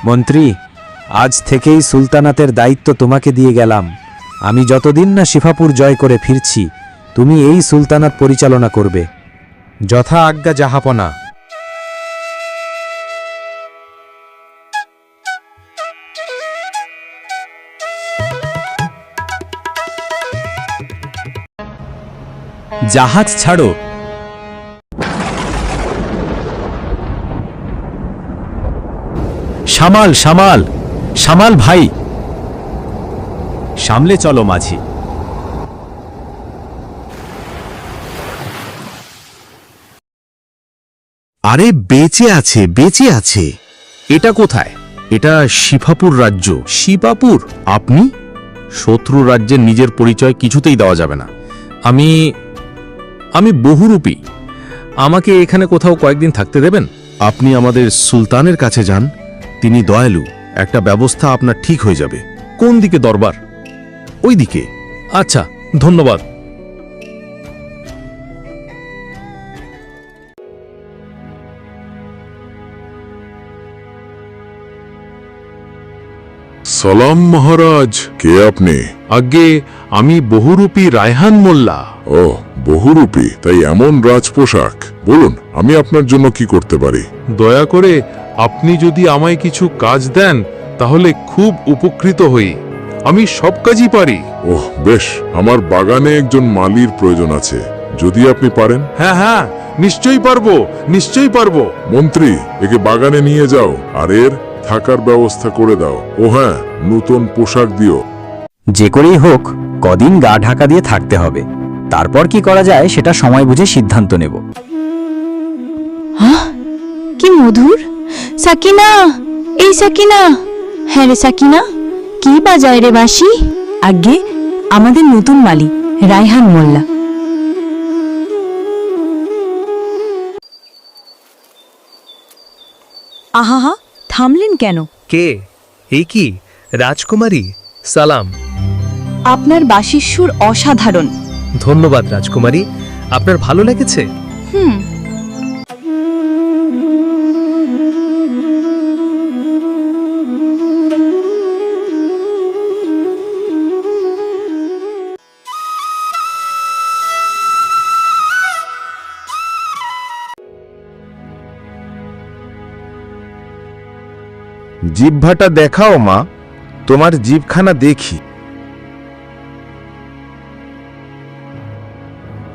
মন্ত্রী, আজ থেকেই সুলতানাতের দায়িত্ব তোমাকে দিয়ে গেলাম। আমি যতদিন না শিফাপুর জয় করে ফিরছি, তুমি এই সুলতানাত পরিচালনা করবে। যথা আজ্ঞা জাহাপনা। জাহাজ ছাড়ো। সামাল সামাল সামাল ভাই, সামলে চলো মাঝি। আরে বেঁচে আছে, বেঁচে আছে। এটা কোথায়? এটা শিফাপুর রাজ্য। শিপাপুর? আপনি? শত্রু রাজ্যের নিজের পরিচয় কিছুতেই দেওয়া যাবে না। আমি বহুরূপী। আমাকে এখানে কোথাও কয়েকদিন থাকতে দেবেন? আপনি আমাদের সুলতানের কাছে যান, তিনি দয়ালু। একটা ব্যবস্থা আপনার ঠিক হয়ে যাবে। কোন দিকে দরবার? ওই দিকে। আচ্ছা, ধন্যবাদ। সালাম মহারাজ, কে আপনি? আগে আমি বহুরূপী রায়হান মোল্লা। ও, বহুরূপী, তাই এমন রাজ পোশাক। বলুন, আমি আপনার জন্য কি করতে পারি? দয়া করে আপনি যদি আমায় কিছু কাজ দেন তাহলে খুব উপকৃত হই। আমি সব কাজই পারি। ওহ বেশ, আমার বাগানে একজন মালির প্রয়োজন আছে, যদি আপনি পারেন। হ্যাঁ হ্যাঁ, নিশ্চয়ই পারবো, নিশ্চয়ই পারবো। মন্ত্রী, একে বাগানে নিয়ে যাও আর এর থাকার ব্যবস্থা করে দাও। ও হ্যাঁ, নতুন পোশাক দিও। যে করেই হোক কদিন গা ঢাকা দিয়ে থাকতে হবে, তারপর কি করা যায় সেটা সময় বুঝে সিদ্ধান্ত নেব। কি মধুর! সাকিনা, এই সাকিনা! হ্যাঁ রে সাকিনা, কি বাজায় রে বাঁশি? আগে আমাদের নতুন মালি রায়হান মোল্লা। আহা, থামলেন কেন? কে? এই কি রাজকুমারী? সালাম। আপনার বাঁশির সুর অসাধারণ। ধন্যবাদ রাজকুমারী, আপনার ভালো লেগেছে? জিহ্বাটা দেখাও মা, তোমার জিভখানা দেখি।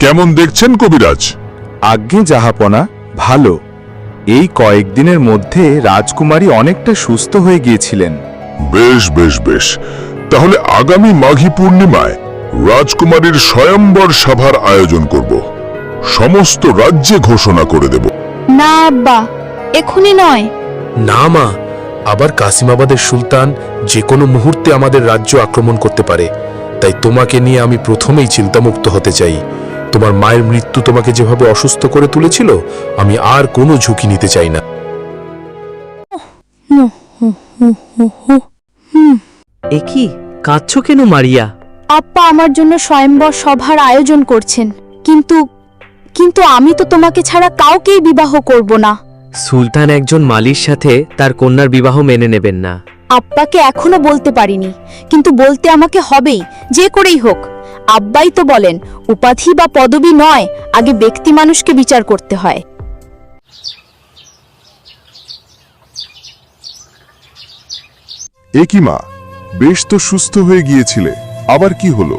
কেমন দেখছেন কবিরাজ? আজ্ঞে জাহাপনা, ভালো। এই কয়েকদিনের মধ্যে রাজকুমারী অনেকটা সুস্থ হয়ে গিয়েছিলেন। বেশ বেশ বেশ, তাহলে আগামী মাঘী পূর্ণিমায় রাজকুমারীর স্বয়ম্বর সভার আয়োজন করব। সমস্ত রাজ্যে ঘোষণা করে দেব। না আব্বা, এখনই নয়। না মা, আবার কাসিমাবাদের সুলতান যে কোনো মুহূর্তে আমাদের রাজ্য আক্রমণ করতে পারে। তাই তোমাকে নিয়ে আমি প্রথমেই চিন্তামুক্ত হতে চাই। তোমার মায়ের মৃত্যু তোমাকে যেভাবে অসুস্থ করে তুলেছিল, আমি আর কোনো ঝুঁকি নিতে চাই না। এ কি কাঁদছো কেন মারিয়া? আপ্পা আমার জন্য স্বয়ম্বর সভার আয়োজন করছেন, কিন্তু আমি তো তোমাকে ছাড়া কাউকেই বিবাহ করব না। সুলতান একজন মালির সাথে তার কন্যার বিবাহ মেনে নেবেন না। আব্বাকে এখনো বলতে পারিনি, কিন্তু বলতে আমাকে হবেই, যে করেই হোক। আব্বাই তো বলেন, উপাধি বা পদবি নয়, আগে ব্যক্তি মানুষকে বিচার করতে হয়। এ কি মা, বেশ তো সুস্থ হয়ে গিয়েছিলে, আবার কি হলো?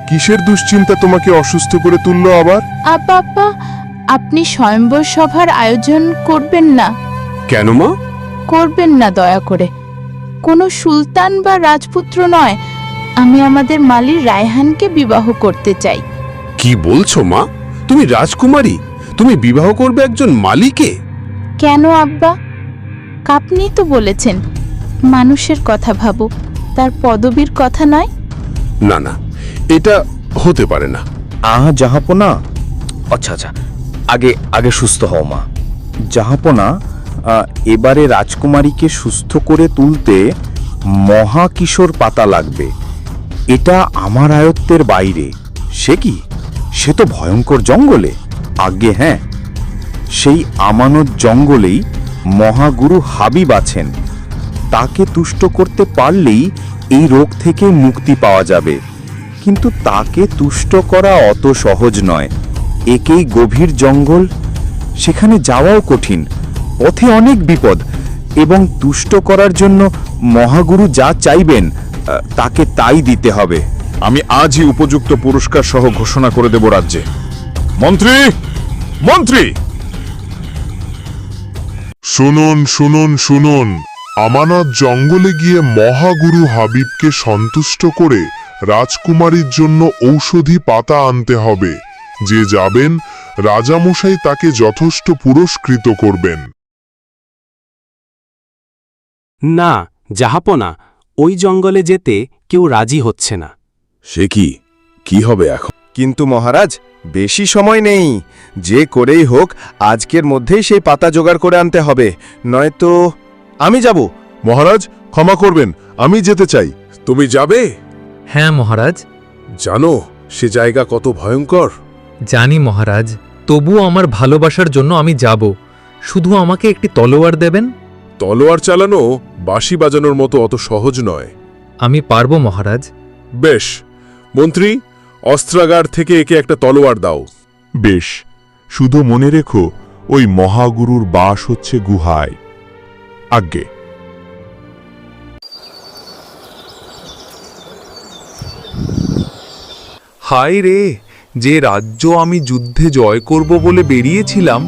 কিসের দুশ্চিন্তা তোমাকে অসুস্থ করে তুললো আবার? আব্বা, আপনি স্বয়ম্বর সভার আয়োজন করবেন না? কেন মা? করবেন না দয়া করে। কোনো সুলতান বা রাজপুত্র নয়, আমি আমাদের মালির রায়হানকে বিবাহ করতে চাই। কি বলছো মা? তুমি রাজকুমারী, তুমি বিবাহ করবে একজন মালিকে? কেন আব্বা? আপনিই তো বলেছেন মানুষের কথা ভাবো, তার পদবীর কথা নয়। না না, এটা হতে পারে না। জাহাপনা। আচ্ছা আচ্ছা, আগে সুস্থ হও মা। জাহাপনা, এবারে রাজকুমারীকে সুস্থ করে তুলতে মহাকিশোর পাতা লাগবে। এটা আমার আয়ত্তের বাইরে। সে কি? সে তো ভয়ঙ্কর জঙ্গলে। আজ্ঞে হ্যাঁ, সেই আমানত জঙ্গলেই মহাগুরু হাবিব আছেন। তাকে তুষ্ট করতে পারলেই এই রোগ থেকে মুক্তি পাওয়া যাবে। কিন্তু তাকে তুষ্ট করা অত সহজ নয়। একেই গভীর জঙ্গল, সেখানে যাওয়াও কঠিন, পথে অনেক বিপদ, এবং তুষ্ট করার জন্য মহাগুরু যা চাইবেন তাকে তাই দিতে হবে। আমি আজই উপযুক্ত পুরস্কার সহ ঘোষণা করে দেব রাজ্যে। মন্ত্রী, মন্ত্রী! শুনুন শুনুন শুনুন, আমানত জঙ্গলে গিয়ে মহাগুরু হাবিবকে সন্তুষ্ট করে রাজকুমারীর জন্য ঔষধি পাতা আনতে হবে। যে যাবেন, রাজামশাই তাকে যথেষ্ট পুরস্কৃত করবেন। না জাহাপনা, ওই জঙ্গলে যেতে কেউ রাজি হচ্ছে না। সে কি হবে এখন? কিন্তু মহারাজ, বেশি সময় নেই। যে করেই হোক আজকের মধ্যেই সেই পাতা জোগাড় করে আনতে হবে, নয়তো আমি যাব। মহারাজ ক্ষমা করবেন, আমি যেতে চাই। তুমি যাবে? হ্যাঁ মহারাজ। জানো সে জায়গা কত ভয়ঙ্কর? জানি মহারাজ, তবুও আমার ভালোবাসার জন্য আমি যাব। শুধু আমাকে একটি তলোয়ার দেবেন। তলোয়ার চালানো বাঁশি বাজানোর মতো অত সহজ নয়। আমি পারবো মহারাজ। বেশ, মন্ত্রী, অস্ত্রাগার থেকে একে একটা তলোয়ার দাও। বেশ, শুধু মনে রেখো ওই মহাগুরুর বাস হচ্ছে গুহায়। আজ্ঞে। হায় রে, যে রাজ্য আমি যুদ্ধে জয় করব বলে বেরিয়েছিলাম,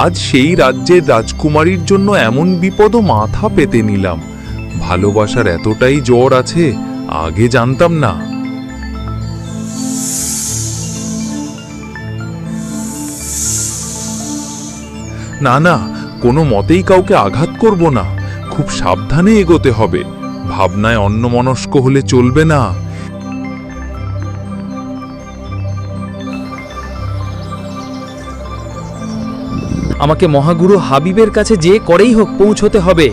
আজ সেই রাজ্যের রাজকুমারীর জন্য এমন বিপদও মাথা পেতে নিলাম। ভালোবাসার এতটাই জ্বর আছে, আগে জানতাম না। না না, কোনো মতেই কাউকে আঘাত করব না। খুব সাবধানে এগোতে হবে। ভাবনায় অন্যমনস্ক হলে চলবে না। আমাকে মহাগুরু হাবিবের কাছে যে করেই হোক পৌঁছতে হবে।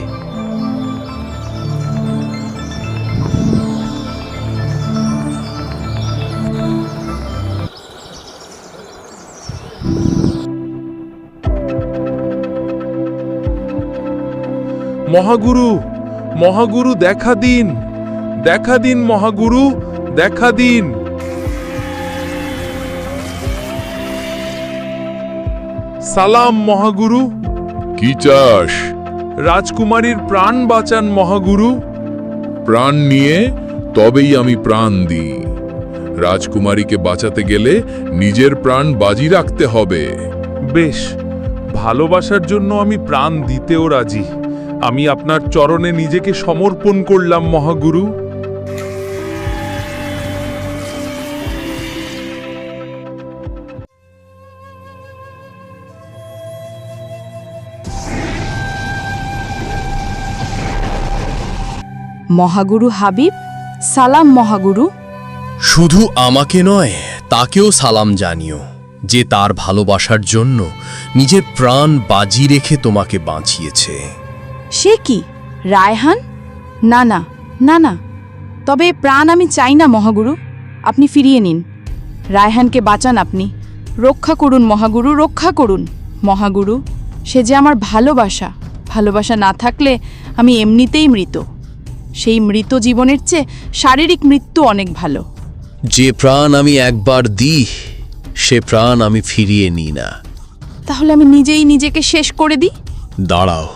মহাগুরু, মহাগুরু দেখা দিন, দেখা দিন মহাগুরু, দেখা দিন। সালাম মহাগুরু। কি চাস? রাজকুমারীর প্রাণ বাঁচান মহাগুরু। প্রাণ নিয়ে তবেই আমি প্রাণ দিই। রাজকুমারীকে বাঁচাতে গেলে নিজের প্রাণ বাজি রাখতে হবে। বেশ, ভালোবাসার জন্য আমি প্রাণ দিতেও রাজি। আমি আপনার চরণে নিজেকে সমর্পণ করলাম মহাগুরু। মহাগুরু হাবিব, সালাম মহাগুরু। শুধু আমাকে নয়, তাকেও সালাম জানিও, যে তার ভালোবাসার জন্য নিজের প্রাণ বাজি রেখে তোমাকে বাঁচিয়েছে। সে কি, রায়হান? না না না না, তবে প্রাণ আমি চাই না মহাগুরু। আপনি ফিরিয়ে নিন। রায়হানকে বাঁচান, আপনি রক্ষা করুন মহাগুরু, রক্ষা করুন মহাগুরু। সে যে আমার ভালোবাসা, ভালোবাসা না থাকলে আমি এমনিতেই মৃত। সেই মৃত জীবনের চেয়ে শারীরিক মৃত্যু অনেক ভালো। যে প্রাণ আমি একবার দিই, সে প্রাণ আমি ফিরিয়ে নিই না। তাহলে আমি নিজেই নিজেকে শেষ করে দিই? দাঁড়াও,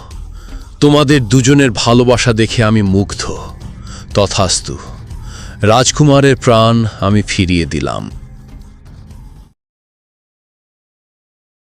তোমাদের দুজনের ভালোবাসা দেখে আমি মুগ্ধ। তথাস্তু, রাজকুমারের প্রাণ আমি ফিরিয়ে দিলাম।